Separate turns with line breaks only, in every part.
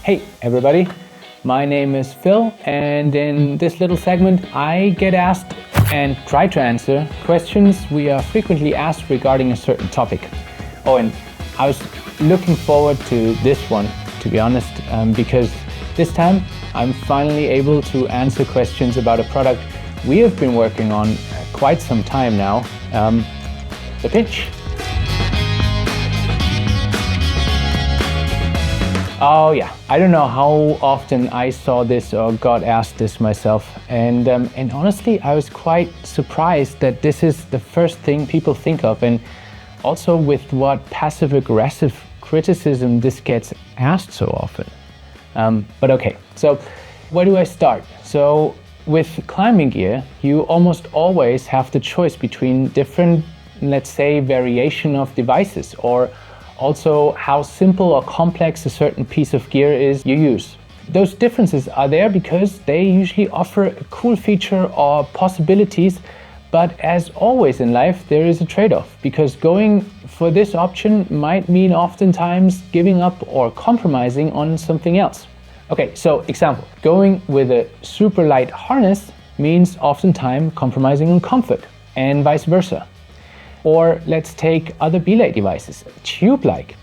Hey everybody, my name is Phil, and in this little segment I get asked and try to answer questions we are frequently asked regarding a certain topic. Oh, and I was looking forward to this one, to be honest, because this time I'm finally able to answer questions about a product we have been working on quite some time now, the pinch. Oh yeah, I don't know how often I saw this or got asked this myself, and honestly I was quite surprised that this is the first thing people think of, and also with what passive-aggressive criticism this gets asked so often. But okay, so where do I start? So with climbing gear, you almost always have the choice between different, let's say, variation of devices, or also how simple or complex a certain piece of gear is you use. Those differences are there because they usually offer a cool feature or possibilities, but as always in life there is a trade-off, because going for this option might mean oftentimes giving up or compromising on something else. Okay, so example, going with a super light harness means oftentimes compromising on comfort, and vice versa. Or let's take other belay devices. A tube-like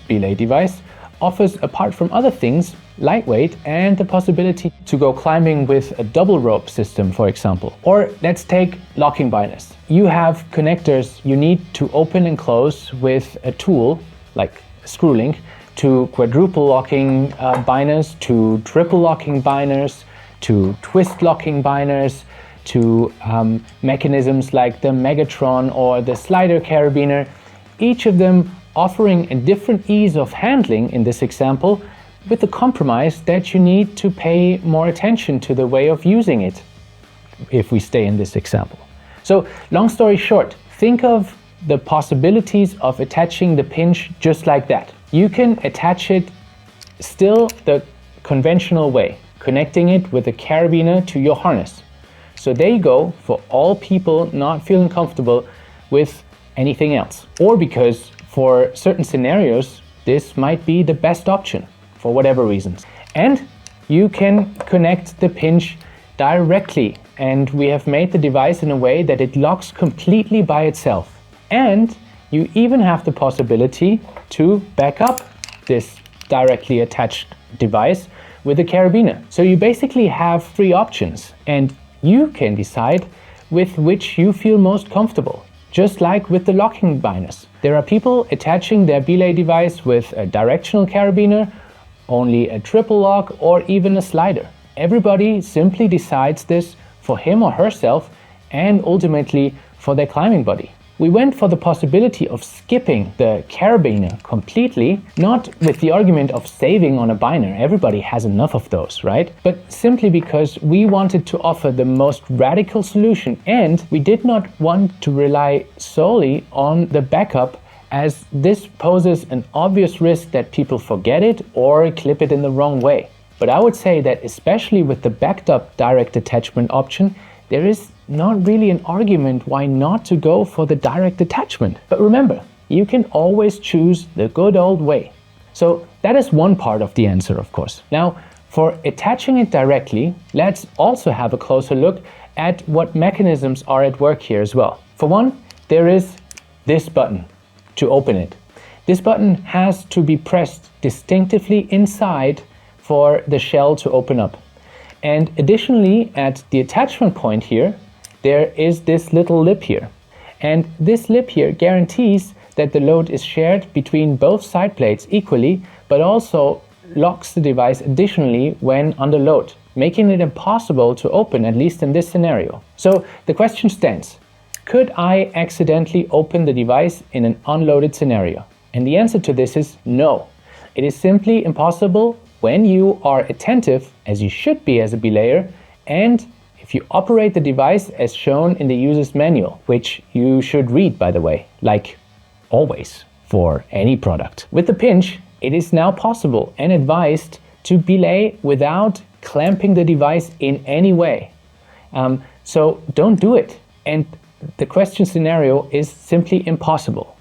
belay device offers, apart from other things, lightweight and the possibility to go climbing with a double rope system, for example. Or let's take locking binders. You have connectors you need to open and close with a tool, like a screw link, to quadruple locking binders, to triple locking binders, to twist locking binders, to mechanisms like the Megatron or the slider carabiner, each of them offering a different ease of handling in this example, with the compromise that you need to pay more attention to the way of using it, if we stay in this example. So, long story short, think of the possibilities of attaching the pinch just like that. You can attach it still the conventional way, connecting it with a carabiner to your harness. So there you go, for all people not feeling comfortable with anything else. Or because for certain scenarios, this might be the best option for whatever reasons. And you can connect the pinch directly, and we have made the device in a way that it locks completely by itself. And you even have the possibility to back up this directly attached device with a carabiner. So you basically have three options, and you can decide with which you feel most comfortable. Just like with the locking binders. There are people attaching their belay device with a directional carabiner, only a triple lock, or even a slider. Everybody simply decides this for him or herself, and ultimately for their climbing buddy. We went for the possibility of skipping the carabiner completely, not with the argument of saving on a binder, everybody has enough of those, right? But simply because we wanted to offer the most radical solution, and we did not want to rely solely on the backup, as this poses an obvious risk that people forget it or clip it in the wrong way. But I would say that especially with the backed up direct attachment option, there is not really an argument why not to go for the direct attachment. But remember, you can always choose the good old way. So that is one part of the answer, of course. Now, for attaching it directly, let's also have a closer look at what mechanisms are at work here as well. For one, there is this button to open it. This button has to be pressed distinctively inside for the shell to open up. And additionally, at the attachment point here, there is this little lip here. And this lip here guarantees that the load is shared between both side plates equally, but also locks the device additionally when under load, making it impossible to open, at least in this scenario. So the question stands, could I accidentally open the device in an unloaded scenario? And the answer to this is no. It is simply impossible when you are attentive, as you should be as a belayer, and if you operate the device as shown in the user's manual, which you should read, by the way, like always for any product. With the pinch, it is now possible and advised to belay without clamping the device in any way. So don't do it. And the question scenario is simply impossible.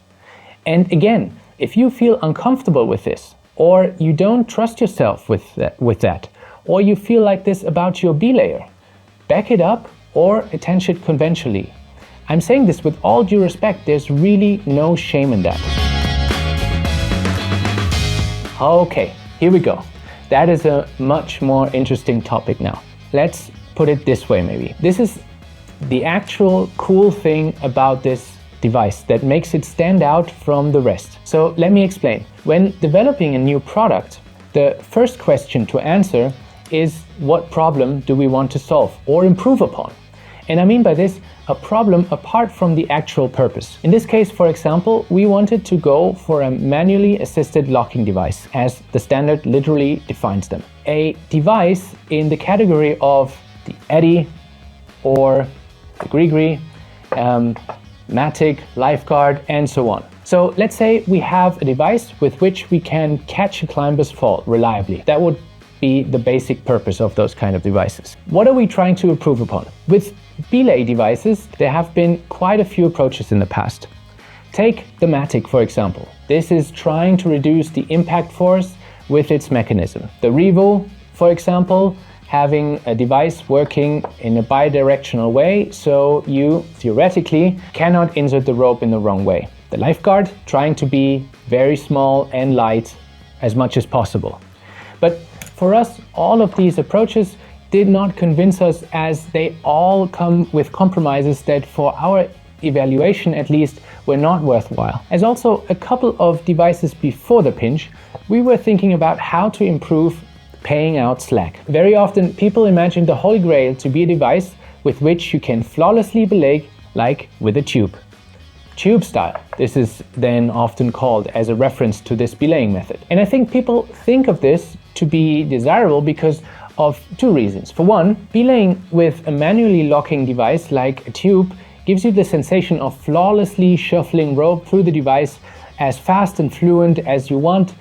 And again, if you feel uncomfortable with this, or you don't trust yourself with that, or you feel like this about your belayer, back it up or attach it conventionally. I'm saying this with all due respect, there's really no shame in that. Okay, here we go. That is a much more interesting topic now. Let's put it this way maybe. This is the actual cool thing about this device that makes it stand out from the rest. So let me explain. When developing a new product, the first question to answer is what problem do we want to solve or improve upon? And I mean by this, a problem apart from the actual purpose. In this case, for example, we wanted to go for a manually assisted locking device, as the standard literally defines them. A device in the category of the EDI or the GriGri, Matic, Lifeguard, and so on. So let's say we have a device with which we can catch a climber's fall reliably. That would be the basic purpose of those kind of devices. What are we trying to improve upon? With belay devices, there have been quite a few approaches in the past. Take the Matic, for example. This is trying to reduce the impact force with its mechanism. The Revo, for example, having a device working in a bidirectional way, so you theoretically cannot insert the rope in the wrong way. The Lifeguard trying to be very small and light as much as possible. But for us, all of these approaches did not convince us, as they all come with compromises that for our evaluation at least were not worthwhile. As also a couple of devices before the pinch, we were thinking about how to improve paying out slack. Very often people imagine the holy grail to be a device with which you can flawlessly belay, like with a tube. Tube style, this is then often called as a reference to this belaying method. And I think people think of this to be desirable because of two reasons. For one, belaying with a manually locking device like a tube gives you the sensation of flawlessly shuffling rope through the device as fast and fluent as you want,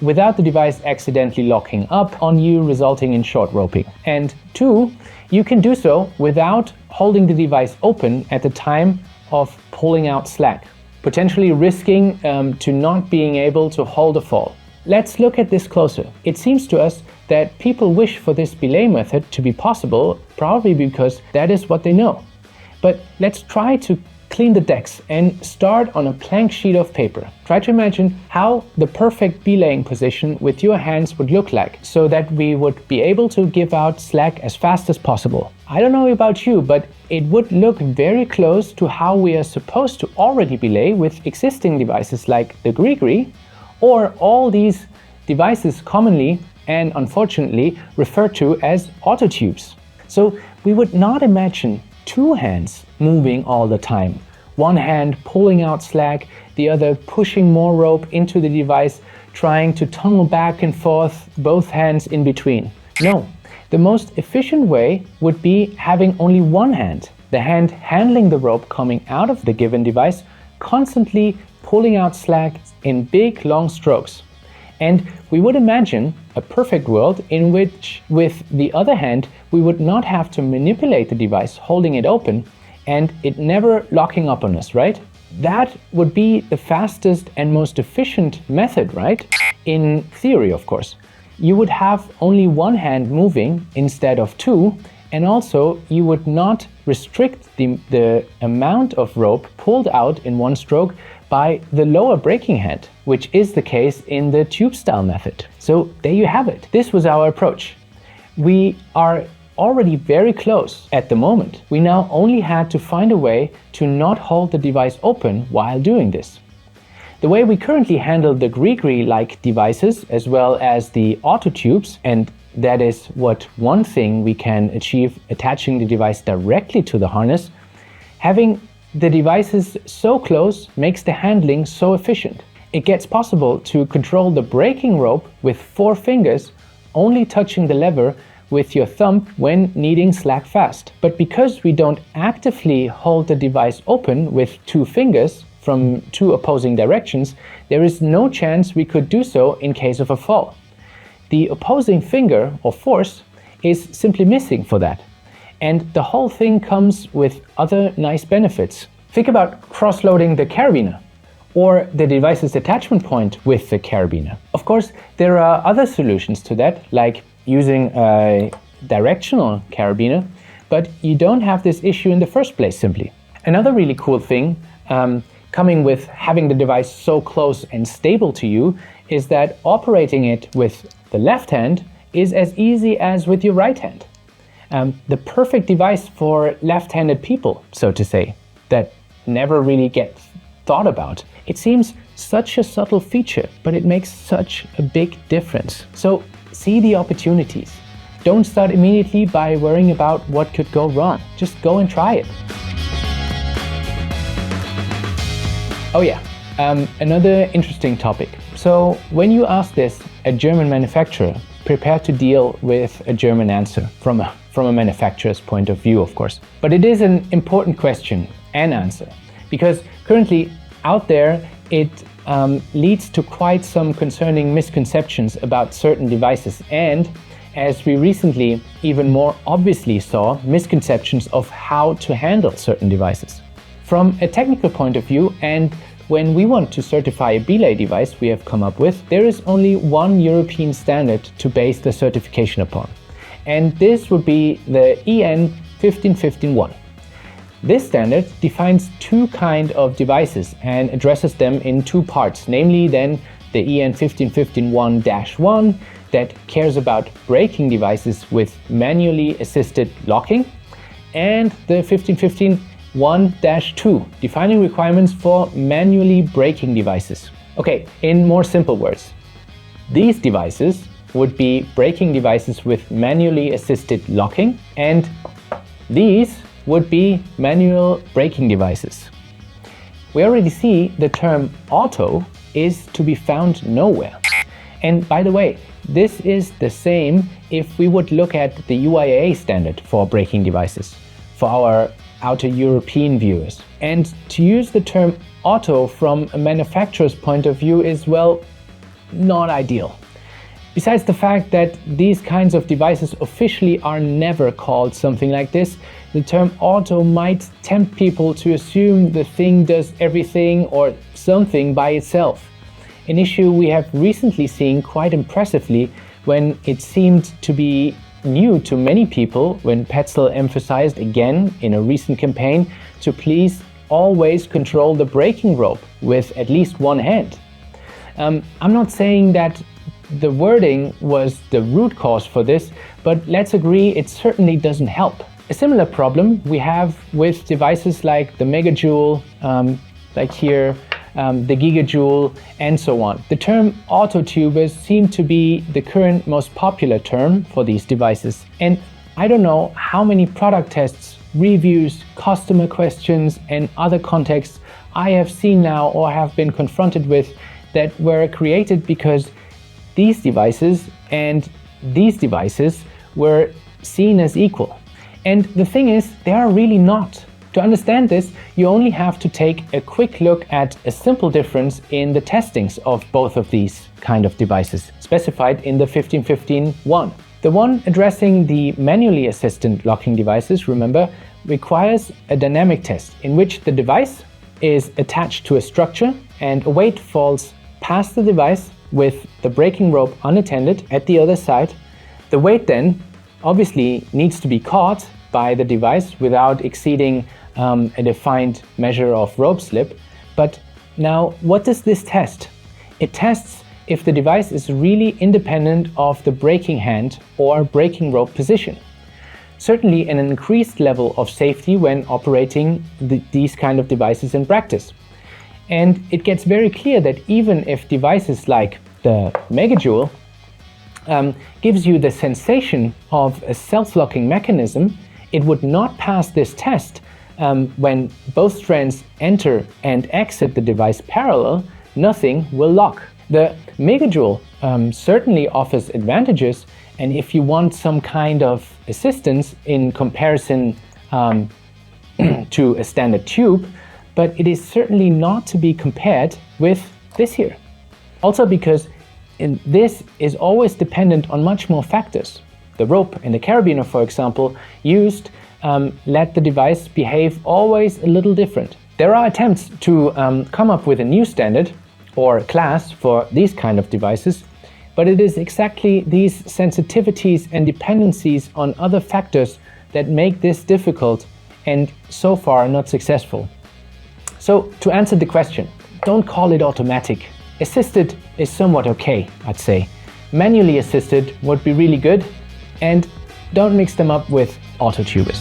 without the device accidentally locking up on you, resulting in short roping. And two, you can do so without holding the device open at the time of pulling out slack, potentially risking to not being able to hold a fall. Let's look at this closer. It seems to us that people wish for this belay method to be possible, probably because that is what they know. But let's try to clean the decks and start on a blank sheet of paper. Try to imagine how the perfect belaying position with your hands would look like, so that we would be able to give out slack as fast as possible. I don't know about you, but it would look very close to how we are supposed to already belay with existing devices like the GriGri, or all these devices commonly and unfortunately referred to as auto tubes. So we would not imagine two hands moving all the time. One hand pulling out slack, the other pushing more rope into the device, trying to tunnel back and forth, both hands in between. No, the most efficient way would be having only one hand, the hand handling the rope coming out of the given device, constantly pulling out slack in big, long strokes. And we would imagine a perfect world in which, with the other hand, we would not have to manipulate the device holding it open and it never locking up on us, right? That would be the fastest and most efficient method, right? In theory, of course. You would have only one hand moving instead of two, and also you would not restrict the amount of rope pulled out in one stroke by the lower braking hand, which is the case in the tube style method. So there you have it. This was our approach. We are already very close at the moment. We now only had to find a way to not hold the device open while doing this. The way we currently handle the GriGri-like devices as well as the auto tubes, and that is what one thing we can achieve attaching the device directly to the harness, having the devices so close makes the handling so efficient. It gets possible to control the braking rope with 4 fingers, only touching the lever with your thumb when needing slack fast. But because we don't actively hold the device open with 2 fingers from 2 opposing directions, there is no chance we could do so in case of a fall. The opposing finger or force is simply missing for that. And the whole thing comes with other nice benefits. Think about cross-loading the carabiner or the device's attachment point with the carabiner. Of course, there are other solutions to that, like using a directional carabiner, but you don't have this issue in the first place simply. Another really cool thing coming with having the device so close and stable to you is that operating it with the left hand is as easy as with your right hand. The perfect device for left-handed people, so to say, that never really get thought about. It seems such a subtle feature, but it makes such a big difference. So see the opportunities. Don't start immediately by worrying about what could go wrong. Just go and try it. Oh yeah, another interesting topic. So when you ask this a German manufacturer, prepare to deal with a German answer from a manufacturer's point of view, of course. But it is an important question and answer, because currently out there it leads to quite some concerning misconceptions about certain devices, and as we recently even more obviously saw, misconceptions of how to handle certain devices. From a technical point of view, and when we want to certify a belay device we have come up with, there is only one European standard to base the certification upon. And this would be the EN 15151. This standard defines two kinds of devices and addresses them in two parts, namely then the EN 15151-1 that cares about braking devices with manually assisted locking, and the 15151-2 defining requirements for manually braking devices. Okay, in more simple words, these devices would be braking devices with manually assisted locking, and these would be manual braking devices. We already see the term auto is to be found nowhere. And by the way, this is the same if we would look at the UIA standard for braking devices for our outer European viewers. And to use the term auto from a manufacturer's point of view is, well, not ideal. Besides the fact that these kinds of devices officially are never called something like this, the term auto might tempt people to assume the thing does everything or something by itself. An issue we have recently seen quite impressively when it seemed to be new to many people when Petzl emphasized again in a recent campaign to please always control the braking rope with at least one hand. I'm not saying that the wording was the root cause for this, but let's agree it certainly doesn't help. A similar problem we have with devices like the megajoule, like here, the gigajoule, and so on. The term auto-tubers seem to be the current most popular term for these devices. And I don't know how many product tests, reviews, customer questions, and other contexts I have seen now or have been confronted with that were created because these devices and these devices were seen as equal. And the thing is, they are really not. To understand this, you only have to take a quick look at a simple difference in the testings of both of these kind of devices, specified in the 15151. The one addressing the manually assisted locking devices, remember, requires a dynamic test in which the device is attached to a structure and a weight falls past the device with the braking rope unattended at the other side. The weight then obviously needs to be caught by the device without exceeding a defined measure of rope slip. But now, what does this test? It tests if the device is really independent of the braking hand or braking rope position. Certainly an increased level of safety when operating these kind of devices in practice. And it gets very clear that even if devices like the megajoule gives you the sensation of a self-locking mechanism, it would not pass this test when both strands enter and exit the device parallel. Nothing will lock. The megajoule certainly offers advantages, and if you want some kind of assistance in comparison to a standard tube, but it is certainly not to be compared with this here. Also because this is always dependent on much more factors. The rope and the carabiner, for example, used let the device behave always a little different. There are attempts to come up with a new standard or class for these kind of devices, but it is exactly these sensitivities and dependencies on other factors that make this difficult and so far not successful. So to answer the question, don't call it automatic. Assisted is somewhat okay, I'd say. Manually assisted would be really good, and don't mix them up with auto-tubers.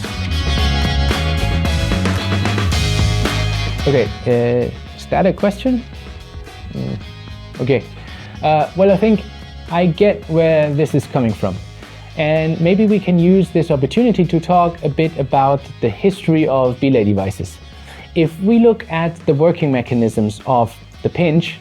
Okay, is that a question? Okay, well, I think I get where this is coming from. And maybe we can use this opportunity to talk a bit about the history of belay devices. If we look at the working mechanisms of the pinch,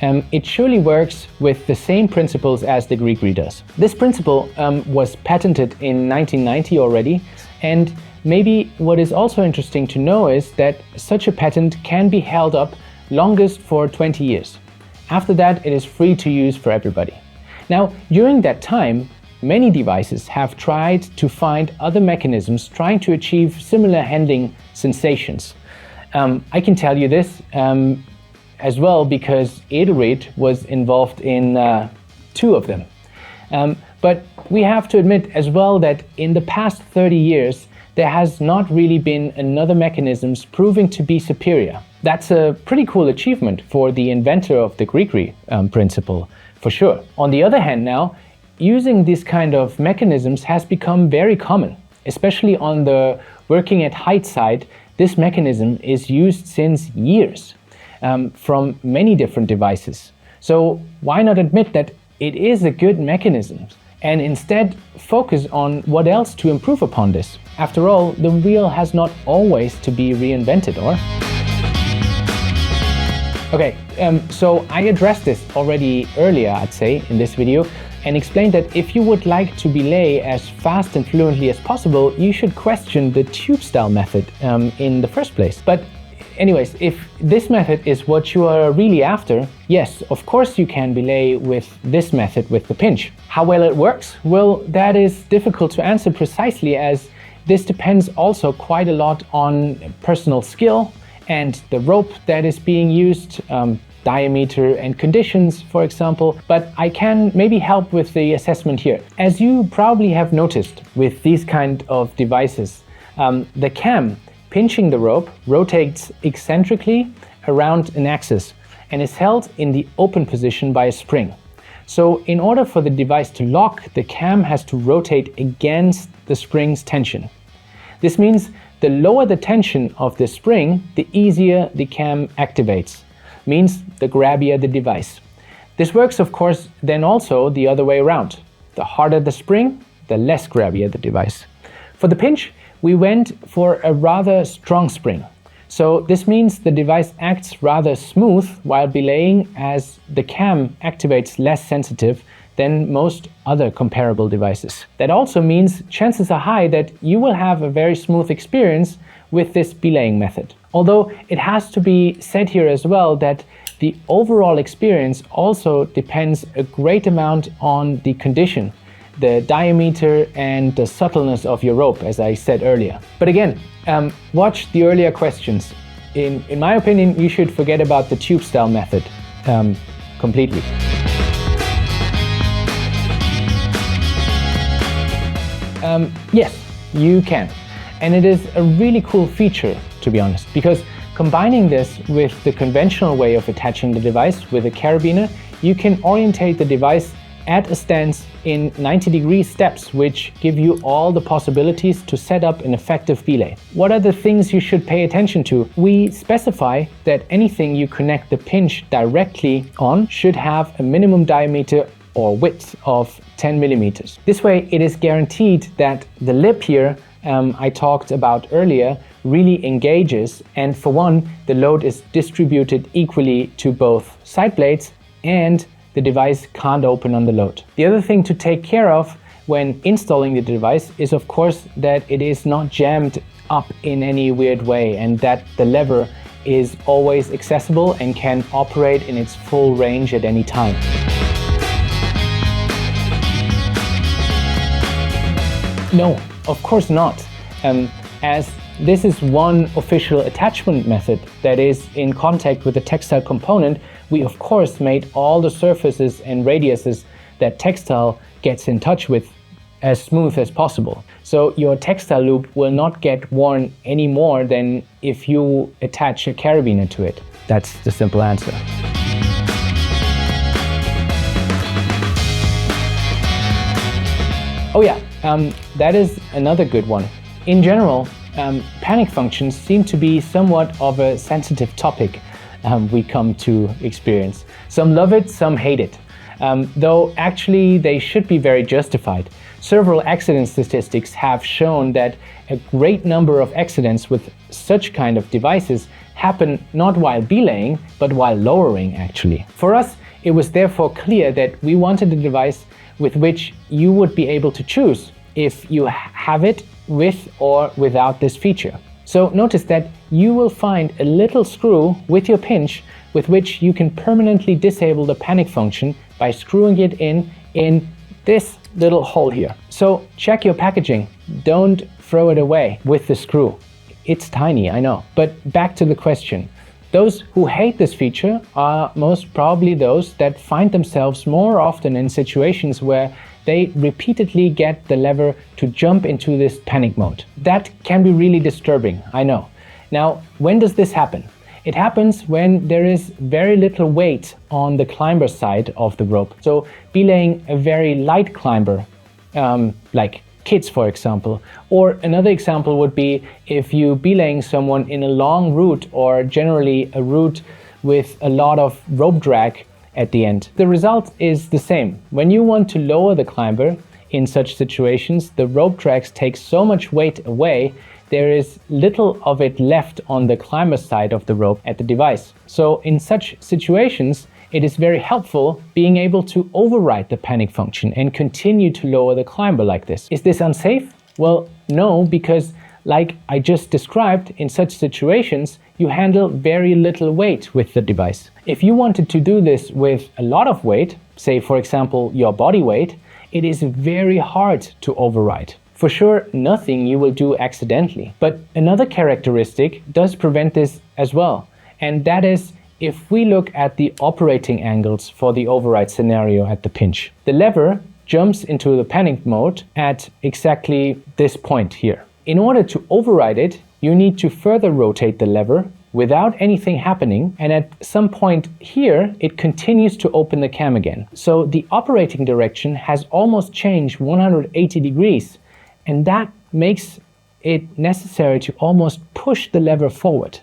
it surely works with the same principles as the GriGri does. This principle was patented in 1990 already, and maybe what is also interesting to know is that such a patent can be held up longest for 20 years. After that, it is free to use for everybody. Now, during that time, many devices have tried to find other mechanisms trying to achieve similar handling sensations. I can tell you this as well because EDELRID was involved in 2 of them. But we have to admit as well that in the past 30 years, there has not really been another mechanisms proving to be superior. That's a pretty cool achievement for the inventor of the GriGri principle, for sure. On the other hand now, using this kind of mechanisms has become very common, especially on the working at height side. This mechanism is used since years from many different devices. So why not admit that it is a good mechanism and instead focus on what else to improve upon this? After all, the wheel has not always to be reinvented, or? Okay, so I addressed this already earlier, I'd say, in this video, and explained that if you would like to belay as fast and fluently as possible, you should question the tube-style method in the first place. But anyways, if this method is what you are really after, yes, of course you can belay with this method with the pinch. How well it works? Well, that is difficult to answer precisely, as this depends also quite a lot on personal skill and the rope that is being used, diameter and conditions, for example, but I can maybe help with the assessment here. As you probably have noticed with these kind of devices, the cam pinching the rope rotates eccentrically around an axis and is held in the open position by a spring. So in order for the device to lock, the cam has to rotate against the spring's tension. This means the lower the tension of the spring, the easier the cam activates. Means the grabbier the device. This works, of course, then also the other way around. The harder the spring, the less grabbier the device. For the pinch, we went for a rather strong spring. So this means the device acts rather smooth while belaying, as the cam activates less sensitive than most other comparable devices. That also means chances are high that you will have a very smooth experience with this belaying method. Although it has to be said here as well that the overall experience also depends a great amount on the condition, the diameter and the subtleness of your rope, as I said earlier. But again, watch the earlier questions. In my opinion, you should forget about the tube style method completely. Yes, you can. And it is a really cool feature, to be honest, because combining this with the conventional way of attaching the device with a carabiner, you can orientate the device at a stance in 90-degree steps, which give you all the possibilities to set up an effective belay. What are the things you should pay attention to? We specify that anything you connect the pinch directly on should have a minimum diameter or width of 10 millimeters. This way it is guaranteed that the lip here I talked about earlier really engages, and for one, the load is distributed equally to both side blades and the device can't open on the load. The other thing to take care of when installing the device is, of course, that it is not jammed up in any weird way and that the lever is always accessible and can operate in its full range at any time. No, of course not. As this is one official attachment method that is in contact with the textile component, we of course made all the surfaces and radiuses that textile gets in touch with as smooth as possible. So your textile loop will not get worn any more than if you attach a carabiner to it. That's the simple answer. Oh yeah, that is another good one. In general, panic functions seem to be somewhat of a sensitive topic we come to experience. Some love it, some hate it. Though actually they should be very justified. Several accident statistics have shown that a great number of accidents with such kind of devices happen not while belaying, but while lowering actually. For us, it was therefore clear that we wanted a device with which you would be able to choose if you have it with or without this feature. So notice that you will find a little screw with your pinch with which you can permanently disable the panic function by screwing it in this little hole here. So check your packaging. Don't throw it away with the screw. It's tiny, I know. But back to the question. Those who hate this feature are most probably those that find themselves more often in situations where they repeatedly get the lever to jump into this panic mode. That can be really disturbing, I know. Now, when does this happen? It happens when there is very little weight on the climber side of the rope. So belaying a very light climber, like kids for example, or another example would be if you belaying someone in a long route or generally a route with a lot of rope drag at the end. The result is the same. When you want to lower the climber in such situations, the rope drags take so much weight away, there is little of it left on the climber side of the rope at the device. So in such situations, it is very helpful being able to override the panic function and continue to lower the climber like this. Is this unsafe? Well, no, because like I just described, in such situations, you handle very little weight with the device. If you wanted to do this with a lot of weight, say for example your body weight, it is very hard to override. For sure, nothing you will do accidentally. But another characteristic does prevent this as well. And that is if we look at the operating angles for the override scenario at the pinch. The lever jumps into the panic mode at exactly this point here. In order to override it, you need to further rotate the lever without anything happening, and at some point here, it continues to open the cam again. So the operating direction has almost changed 180 degrees. And that makes it necessary to almost push the lever forward.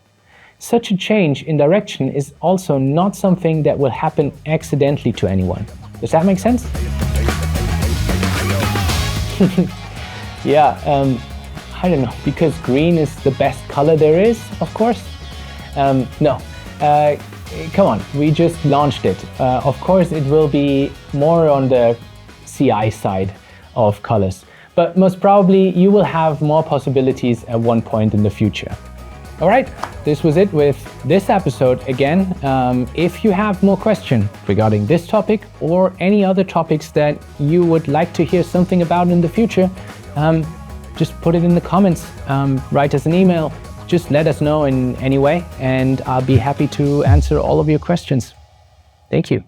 Such a change in direction is also not something that will happen accidentally to anyone. Does that make sense? Yeah, I don't know, because green is the best color there is, of course. No, come on, we just launched it. Of course, it will be more on the CI side of colors. But most probably you will have more possibilities at one point in the future. All right, this was it with this episode again. If you have more questions regarding this topic or any other topics that you would like to hear something about in the future, just put it in the comments, write us an email, just let us know in any way, and I'll be happy to answer all of your questions. Thank you.